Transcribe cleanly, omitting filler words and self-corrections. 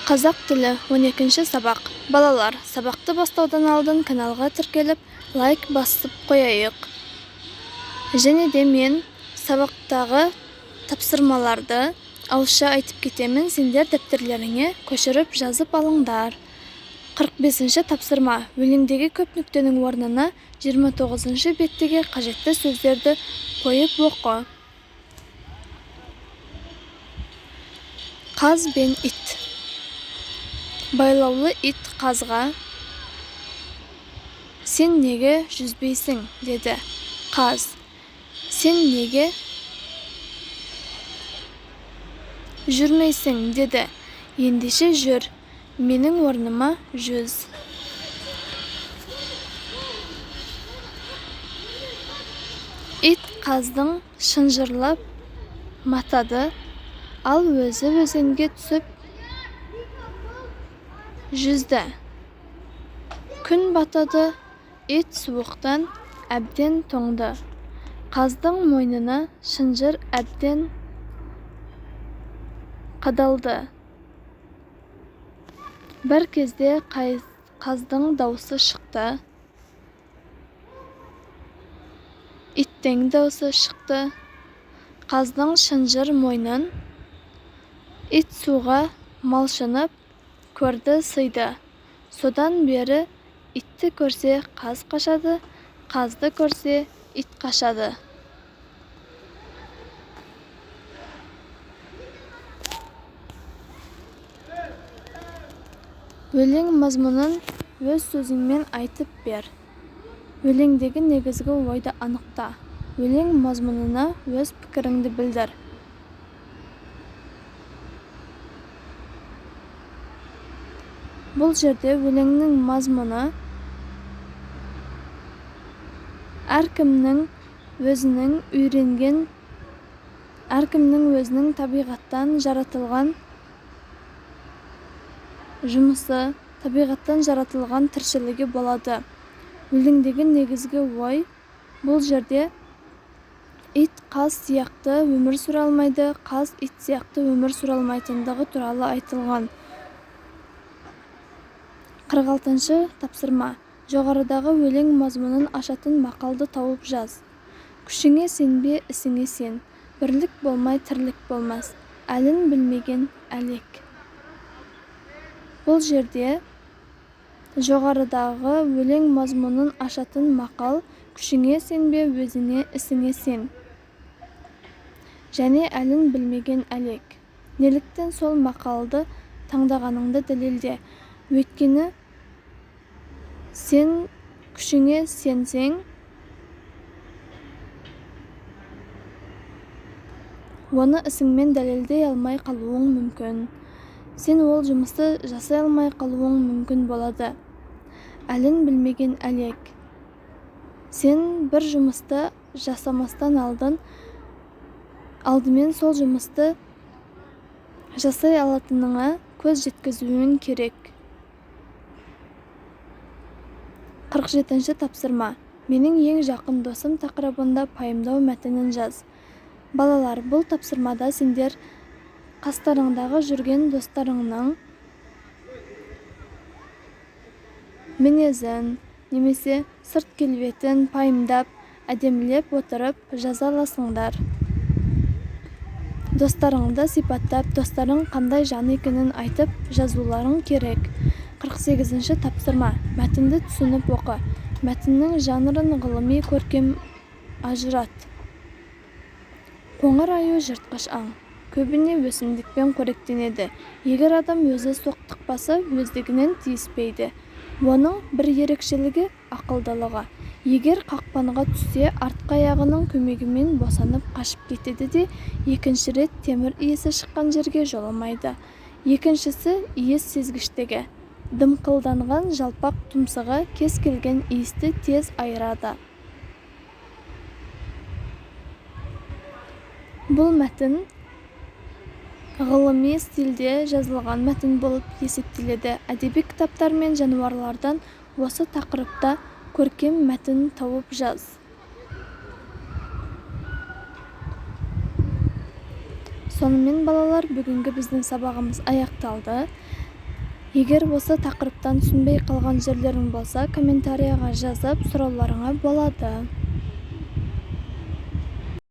Қазақ тілі 12-ші сабақ. Балалар, сабақты бастаудан алдын каналға тіркеліп, лайк басып қояйық. Және де мен сабақтағы тапсырмаларды ауызша айтып кетемін, сендер дәптерлеріңе көшіріп жазып алыңдар. 45-ші тапсырма. Өлеңдегі көп нүктенің орнына 29-ші беттегі қажетті сөздерді қойып оқы. Қаз бен ит. Байлаулы ит қазға: «Сен неге жүзбейсің?» деді. Қаз: «Сен неге жүрмейсің?» деді. «Ендеше жүр, менің орныма жүз». Ит қаздың шынжырлап матады, ал өзі өзенге түсіп жүзді. Күн батады, ит суықтан әбден тоңды. Қаздың мойнына шынжыр әбден қадалды. Бір кезде қаздың даусы шықты. Иттің даусы шықты. Қаздың шынжыр мойнын ит суға малшынып көрді сыйды. Содан бері итті көрсе қаз қашады, қазды көрсе ит қашады. Өлең мазмұнын өз сөзіңмен айтып бер. Өлеңдегі негізгі ойды анықта. Өлең мазмұнына өз пікіріңді білдір. Бұл жерде өлеңнің мазмұны әркімнің өзінің табиғаттан жаратылған жұмысы, табиғаттан жаратылған тіршілігі болады. Өлеңдегі негізгі ой бұл жерде ит қаз сияқты өмір сүре алмайды, қаз ит сияқты өмір сүре алмайтындығы туралы айтылған. 46-ші тапсырма. Жоғарыдағы өлең мазмұнын ашатын мақалды тауып жаз. Күшіңе сенбе, ісіңе сен. Бірлік болмай тірлік болмас. Әлін білмеген әлек. Бұл жерде жоғарыдағы өлең мазмұнын ашатын мақал күшіңе сенбе, өзіңе, ісіңе сен. Және әлін білмеген әлек. Неліктен сол мақалды таңдағаныңды дәлелде. Өйткені сен күшіңе сенсең, оны ісіңмен дәлелдей алмай қалуың мүмкін. Сен ол жұмысты жасай алмай қалуың мүмкін болады. Әлін білмеген әлек. Сен бір жұмысты жасамастан алдымен сол жұмысты жасай алатыныңа көз жеткізуің керек. 47-ші тапсырма. Менің ең жақын досым тақырыбында пайымдау мәтінін жаз. Балалар, бұл тапсырмада сендер қастарыңдағы жүрген достарыңның мінезін немесе сырт келбетін пайымдап, әдемілеп отырып жаза аласыңдар. Достарыңды сипаттап, достарың қандай жан екенін айтып жазуларың керек. 48-ші тапсырма. Мәтінді түсініп оқы. Мәтіннің жанрын ғылыми көркем ажырат. Қоңыр аю жыртқыш аң. Көбіне өсімдікпен қоректенеді. Егер адам өзі соқтықпаса, өздігінен тиіспейді. Оның бір ерекшелігі ақылдылығы. Егер қақпанға түссе, артқы аяғының көмегімен босанып қашып кетеді де, екінші рет темір иісі шыққан жерге жоламайды. Екіншісі иіс сезгіштігі. Дымқылданған жалпақ тұмсығы кез келген иісті тез айырады. Бұл мәтін ғылыми стильде жазылған мәтін болып есептеледі. Әдеби кітаптар мен жануарлардан осы тақырыпта көркем мәтін тауып жаз. Сонымен балалар, бүгінгі біздің сабағымыз аяқталды. егер осы тақырыптан түсінбей қалған жерлерің болса комментарийға жазып сұрауларыңа болады.